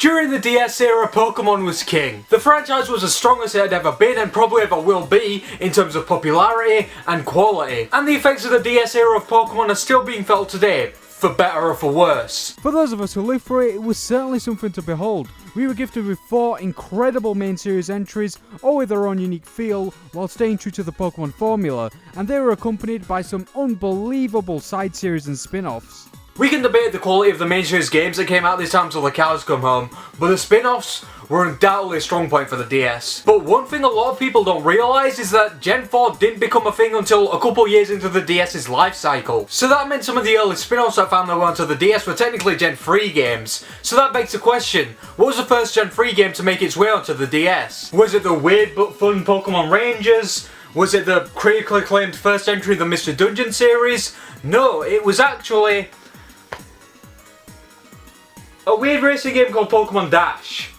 During the DS era, Pokemon was king. The franchise was as strong as it had ever been and probably ever will be in terms of popularity and quality. And the effects of the DS era of Pokemon are still being felt today, for better or for worse. For those of us who lived through it was certainly something to behold. We were gifted with 4 incredible main series entries, all with their own unique feel, while staying true to the Pokemon formula, and they were accompanied by some unbelievable side series and spin-offs. We can debate the quality of the main series games that came out this time till the cows come home, but the spin-offs were undoubtedly a strong point for the DS. But one thing a lot of people don't realise is that Gen 4 didn't become a thing until a couple years into the DS's life cycle. So that meant some of the early spin-offs that found their way onto the DS were technically Gen 3 games. So that begs the question, what was the first Gen 3 game to make its way onto the DS? Was it the weird but fun Pokemon Rangers? Was it the critically acclaimed first entry of the Mr. Dungeon series? No, it was actually a weird racing game called Pokemon Dash.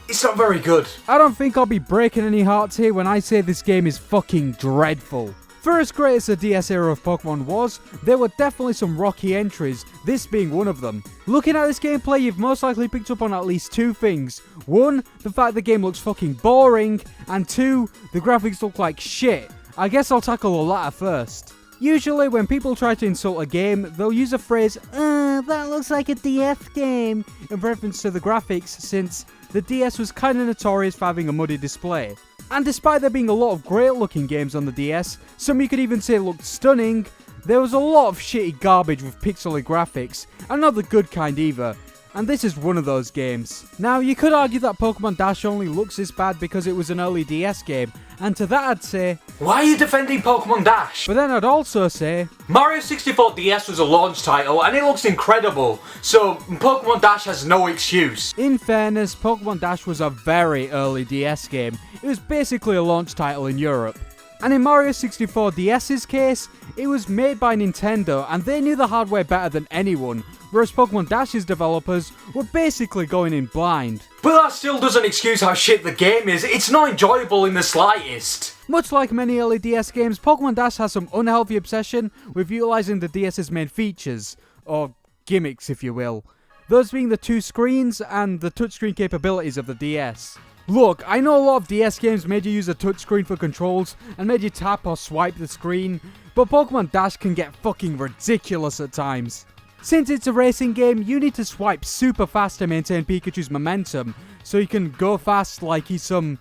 It's not very good. I don't think I'll be breaking any hearts here when I say this game is fucking dreadful. For as great as the DS era of Pokemon was, there were definitely some rocky entries, this being one of them. Looking at this gameplay, you've most likely picked up on at least 2 things. 1, the fact the game looks fucking boring, and 2, the graphics look like shit. I guess I'll tackle the latter first. Usually when people try to insult a game, they'll use a phrase, that looks like a DS game, in reference to the graphics, since the DS was kinda notorious for having a muddy display. And despite there being a lot of great looking games on the DS, some you could even say looked stunning, there was a lot of shitty garbage with pixely graphics, and not the good kind either. And this is one of those games. Now, you could argue that Pokemon Dash only looks this bad because it was an early DS game, and to that I'd say, why are you defending Pokemon Dash? But then I'd also say, Mario 64 DS was a launch title and it looks incredible, so Pokemon Dash has no excuse. In fairness, Pokemon Dash was a very early DS game. It was basically a launch title in Europe. And in Mario 64 DS's case, it was made by Nintendo and they knew the hardware better than anyone, whereas Pokemon Dash's developers were basically going in blind. But that still doesn't excuse how shit the game is, it's not enjoyable in the slightest. Much like many early DS games, Pokemon Dash has some unhealthy obsession with utilising the DS's main features, or gimmicks if you will. Those being the 2 screens and the touchscreen capabilities of the DS. Look, I know a lot of DS games made you use a touchscreen for controls and made you tap or swipe the screen, but Pokemon Dash can get fucking ridiculous at times. Since it's a racing game, you need to swipe super fast to maintain Pikachu's momentum, so he can go fast like he's some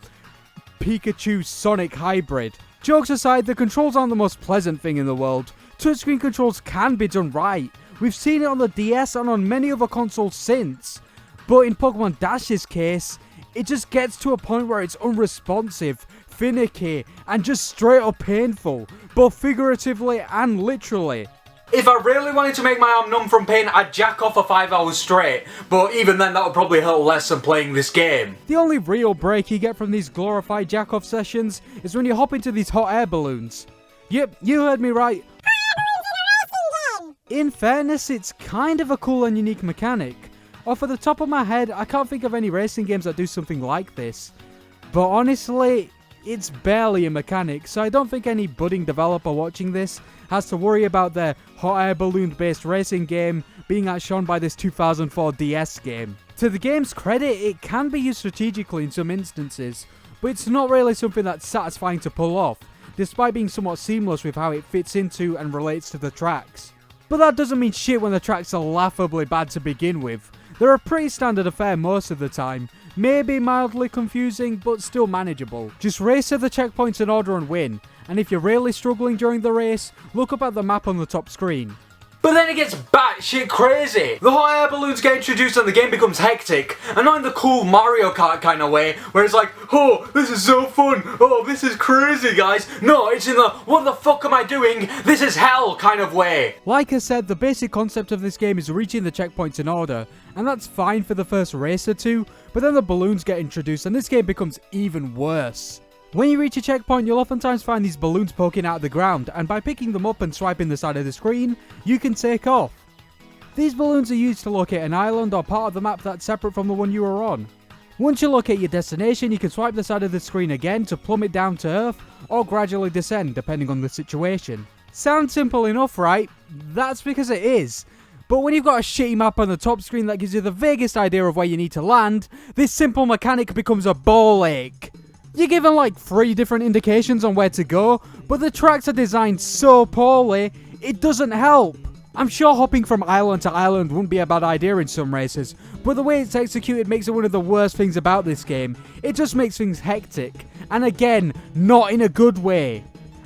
Pikachu Sonic hybrid. Jokes aside, the controls aren't the most pleasant thing in the world. Touchscreen controls can be done right. We've seen it on the DS and on many other consoles since. But in Pokemon Dash's case, it just gets to a point where it's unresponsive, finicky, and just straight up painful, both figuratively and literally. If I really wanted to make my arm numb from pain, I'd jack off for 5 hours straight, but even then that would probably hurt less than playing this game. The only real break you get from these glorified jack-off sessions is when you hop into these hot air balloons. Yep, you heard me right. In fairness, it's kind of a cool and unique mechanic. Off the top of my head, I can't think of any racing games that do something like this. But honestly, it's barely a mechanic, so I don't think any budding developer watching this has to worry about their hot air balloon based racing game being outshone by this 2004 DS game. To the game's credit, it can be used strategically in some instances, but it's not really something that's satisfying to pull off, despite being somewhat seamless with how it fits into and relates to the tracks. But that doesn't mean shit when the tracks are laughably bad to begin with. They're a pretty standard affair most of the time, maybe mildly confusing but still manageable. Just race to the checkpoints in order and win, and if you're really struggling during the race, look up at the map on the top screen. But then it gets batshit crazy. The hot air balloons get introduced and the game becomes hectic, and not in the cool Mario Kart kind of way, where it's like, oh, this is so fun, oh, this is crazy guys. No, it's in the, what the fuck am I doing, this is hell kind of way. Like I said, the basic concept of this game is reaching the checkpoints in order, and that's fine for the first race or two, but then the balloons get introduced and this game becomes even worse. When you reach a checkpoint, you'll oftentimes find these balloons poking out of the ground, and by picking them up and swiping the side of the screen, you can take off. These balloons are used to locate an island or part of the map that's separate from the one you are on. Once you locate your destination, you can swipe the side of the screen again to plummet down to Earth, or gradually descend depending on the situation. Sounds simple enough, right? That's because it is. But when you've got a shitty map on the top screen that gives you the vaguest idea of where you need to land, this simple mechanic becomes a ball ache. You're given like 3 different indications on where to go, but the tracks are designed so poorly, it doesn't help. I'm sure hopping from island to island wouldn't be a bad idea in some races, but the way it's executed makes it one of the worst things about this game. It just makes things hectic, and again, not in a good way.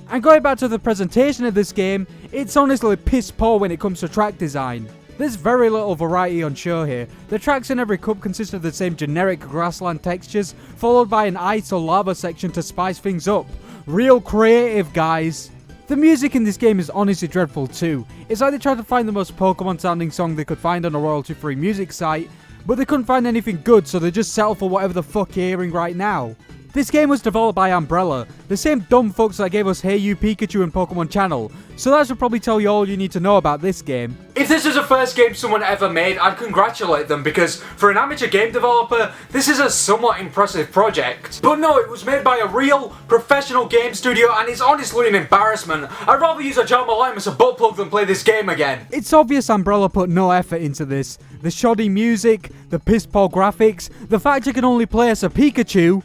And going back to the presentation of this game, it's honestly piss poor when it comes to track design. There's very little variety on show here. The tracks in every cup consist of the same generic grassland textures, followed by an ice or lava section to spice things up. Real creative, guys. The music in this game is honestly dreadful too. It's like they tried to find the most Pokemon sounding song they could find on a royalty-free music site, but they couldn't find anything good, so they just settled for whatever the fuck you're hearing right now. This game was developed by Umbrella, the same dumb fucks that gave us Hey You Pikachu and Pokemon Channel, so that should probably tell you all you need to know about this game. If this is the first game someone ever made, I'd congratulate them, because for an amateur game developer, this is a somewhat impressive project. But no, it was made by a real, professional game studio, and it's honestly an embarrassment. I'd rather use a Jama Lime as a butt plug than play this game again. It's obvious Umbrella put no effort into this. The shoddy music, the piss poor graphics, the fact you can only play as a Pikachu.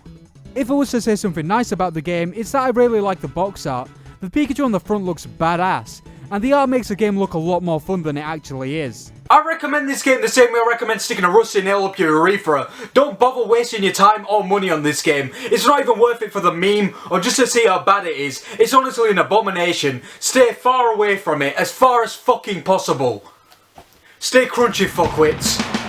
If I was to say something nice about the game, it's that I really like the box art. The Pikachu on the front looks badass, and the art makes the game look a lot more fun than it actually is. I recommend this game the same way I recommend sticking a rusty nail up your urethra. Don't bother wasting your time or money on this game. It's not even worth it for the meme or just to see how bad it is. It's honestly an abomination. Stay far away from it, as far as fucking possible. Stay crunchy, fuckwits.